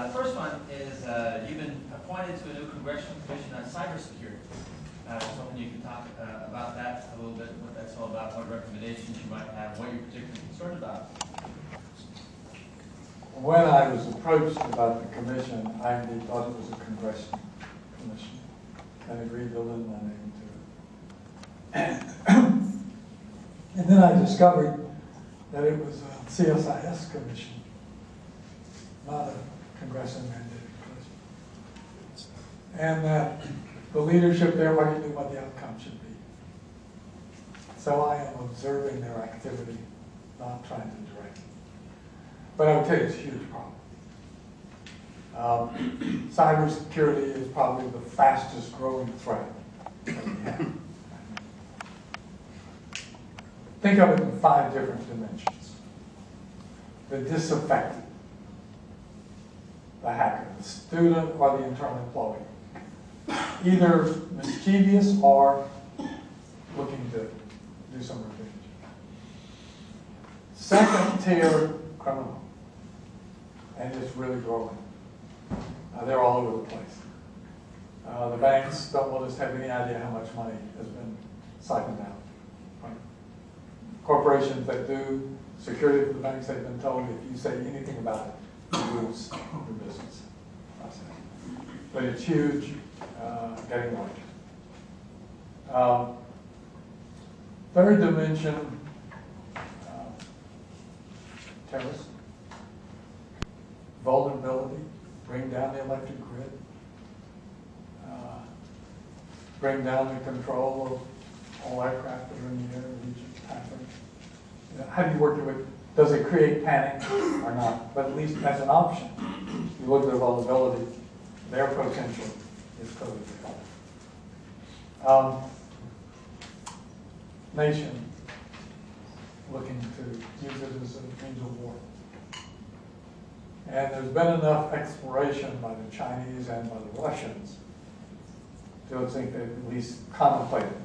The first one is you've been appointed to a new congressional commission on cybersecurity. I was hoping you could talk about that a little bit, what that's all about, what recommendations you might have, what you're particularly concerned about. When I was approached about the commission, I indeed thought it was a congressional commission and agreed to lend my name to it. And then I discovered that it was a CSIS commission, not a congressional mandated commission. And that the leadership there already knew what the outcome should be. So I am observing their activity, not trying to direct it. But I would tell you it's a huge problem. Cybersecurity is probably the fastest growing threat that we have. Think of it in 5 different dimensions. The disaffected, the hacker, the student, or the internal employee. Either mischievous or looking to do some revenge. Second tier criminal, and it's really growing. They're all over the place. The banks don't want us to have any idea how much money has been siphoned out. Right? Corporations that do security for the banks, they've been told if you say anything about it, you lose your business. But it's huge, getting larger. Third dimension, terrorism. Vulnerability, bring down the electric grid, bring down the control of all aircraft that are in the air, how do you work with it? Does it create panic or not? But at least as an option, you look at their vulnerability, their potential is clearly defined. Nation looking to use it as a means of war. And there's been enough exploration by the Chinese and by the Russians to think they've at least contemplated it.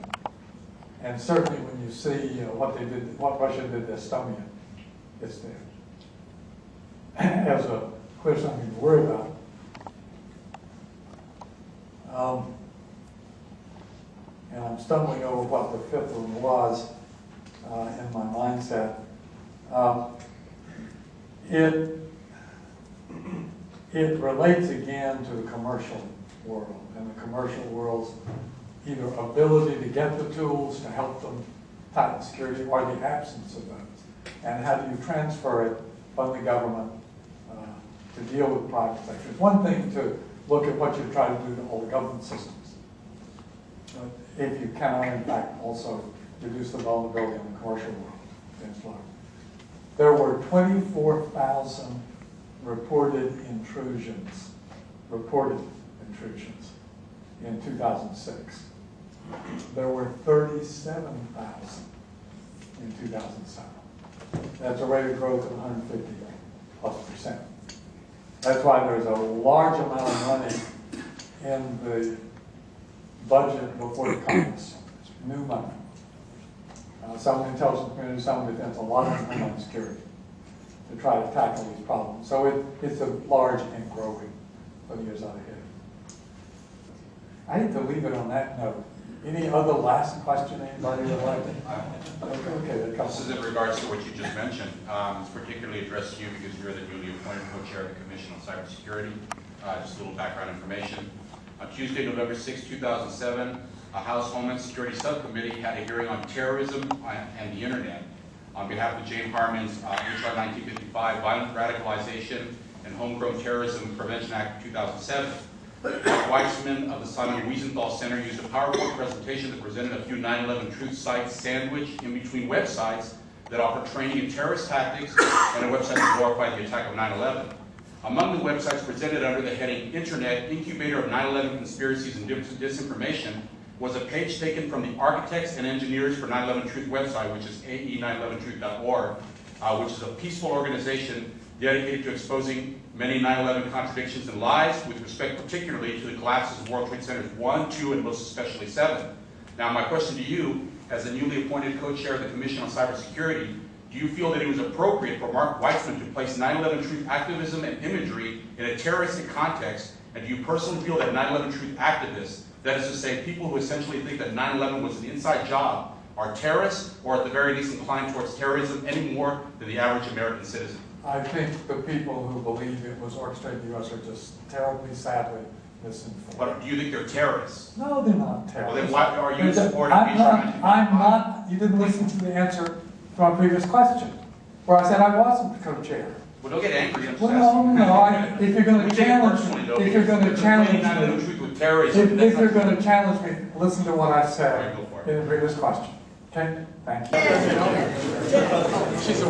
And certainly when you see what they did, what Russia did to Estonia, it's there. As a clear something to worry about. And I'm stumbling over what the 5th one was in my mindset. It relates again to the commercial world, and the commercial world's either ability to get the tools to help them tighten security or the absence of those. And how do you transfer it from the government to deal with private sector? It's one thing to look at what you try to do to all the government systems. But if you cannot, in fact, also reduce the vulnerability in the commercial world, it's large. There were 24,000 reported intrusions in 2006. There were 37,000 in 2007. That's a rate of growth of 150+%. That's why there's a large amount of money in the budget before the Congress, new money. Some in the intelligence community, some in defense, a lot of homeland security to try to tackle these problems. So it's a large and growing for the years out ahead. I hate to leave it on that note. Any other last question anybody would like to? Okay, this is in regards to what you just mentioned. It's particularly addressed to you because you're the newly appointed co-chair of the Commission on Cybersecurity. Just a little background information. On Tuesday, November 6, 2007, a House Homeland Security Subcommittee had a hearing on terrorism and the Internet. On behalf of James Harmon's H.R. 1955, Violent Radicalization and Homegrown Terrorism Prevention Act of 2007, Mark Weitzman of the Simon Wiesenthal Center used a PowerPoint presentation that presented a few 9/11 truth sites sandwiched in between websites that offer training in terrorist tactics and a website that glorified the attack of 9/11. Among the websites presented under the heading Internet, Incubator of 9/11 Conspiracies and Disinformation, was a page taken from the Architects and Engineers for 9/11 Truth website, which is ae911truth.org, which is a peaceful organization dedicated to exposing many 9/11 contradictions and lies with respect particularly to the collapses of World Trade Centers 1, 2, and most especially 7. Now my question to you, as the newly appointed co-chair of the Commission on Cybersecurity, do you feel that it was appropriate for Mark Weitzman to place 9/11 truth activism and imagery in a terroristic context, and do you personally feel that 9/11 truth activists, that is to say people who essentially think that 9/11 was an inside job, are terrorists or at the very least inclined towards terrorism any more than the average American citizen? I think the people who believe it was orchestrated in the U.S. are just terribly, sadly misinformed. But do you think they're terrorists? No, they're not terrorists. Well, then why are you supporting I'm not, you didn't listen to the answer to my previous question, where I said I wasn't the co-chair. Well, don't get angry. I'm just Well, asking. if you're going to challenge me, if you're going to challenge me, if you're going to challenge me, listen to what I said in the previous question. Okay? Thank you. She's a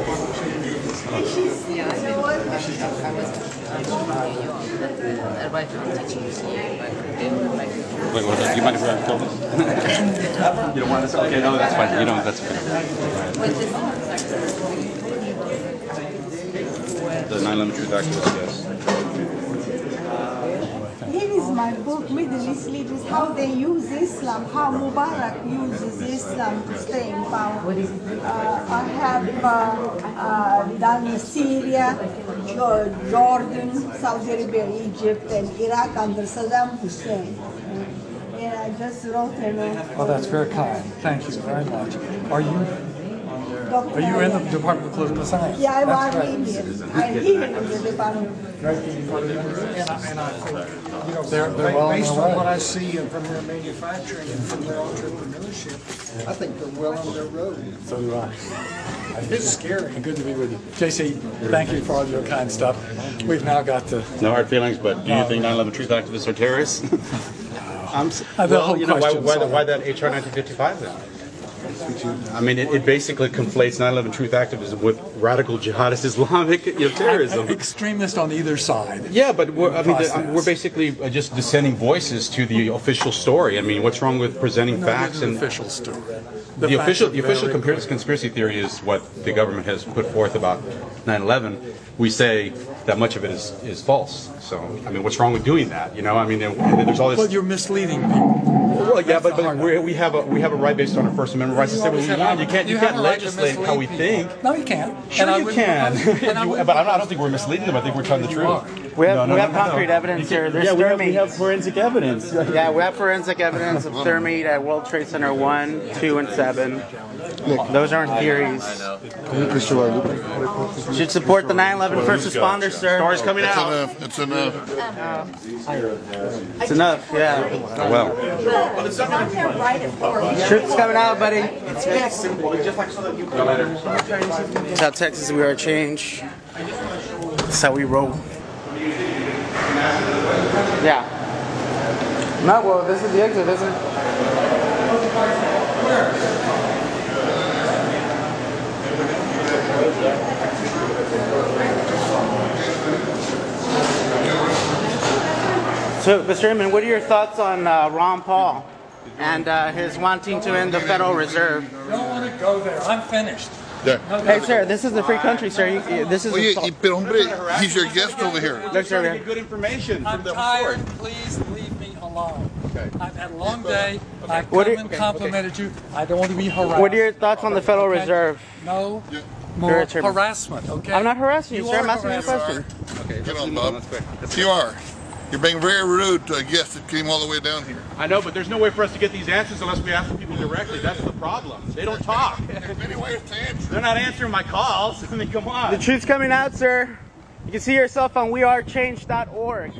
Wait, what is that? Do you mind if I film this? You don't want this? Okay, no, that's fine. You don't, that's okay. The 9/11 Truth Activist, yes. Here is my book, Middle East Leaders, How They Use Islam, How Mubarak uses Islam to stay in power. I have done Syria, Jordan, Saudi Arabia, Egypt, and Iraq under Saddam Hussein. And I just wrote Oh, that's very kind. Thank you very much. Are you in the Department of Political Science? Yeah, I'm Indian. I'm here in the Department. They're well on based their on way. what I see from their manufacturing and from their entrepreneurship, I think they're well on their road. So do I. It's scary. Good to be with you. JC, thank you for all your kind stuff. We've now got to... No hard feelings, but do you think 9/11 Truth Activists are terrorists? Well, you know, why that HR 1955 then? I mean, it basically conflates 9/11 Truth activism with radical jihadist Islamic terrorism. Extremists on either side. Yeah, but we're basically just dissenting voices to the official story. I mean, what's wrong with presenting facts and official story? The official conspiracy theory is what the government has put forth about 9/11. We say that much of it is false. So, I mean, what's wrong with doing that? You know, I mean, there's all this. Well, you're misleading people. Well, yeah, but we have a right based on our First Amendment rights to say what we want. You can't legislate how we think. No, you can't. Sure, you can. But I don't think we're misleading them. I think we're telling the truth. We have concrete evidence here. There's we have forensic evidence. Yeah, we have forensic evidence of thermite at World Trade Center 1, 2, and 7. Those aren't theories. Should support the 9/11 first responders, sir. Story's coming out. It's enough. It's enough, yeah. Well. Truth's coming out, buddy. It's very simple. Just like so that you That's how Texas we are change. That's how we roll. Yeah. No, well, this is the exit, isn't it? So, Mr. Inman, what are your thoughts on Ron Paul and his wanting to end the Federal Reserve? I don't want to go there. I'm finished. There. Hey, sir, this is a free country, sir. This is. Pero hombre, he's your guest over here. Look, sir. Good information I'm from the tired. report. Please leave me alone. Okay. I've had a long day. I've What come are- and complimented you. I don't want to be harassed. What are your thoughts on the Federal Okay? Reserve? No You're more a chairman. harassment, okay? I'm not harassing you, sir. I'm are asking you a harassing. question. Get on, Bob. You are. You're being very rude to a guest that came all the way down here. I know, but there's no way for us to get these answers unless we ask the people directly. That's the problem. They don't talk. There's many ways to answer. They're not answering my calls. I mean, come on. The truth's coming out, sir. You can see yourself on wearechange.org.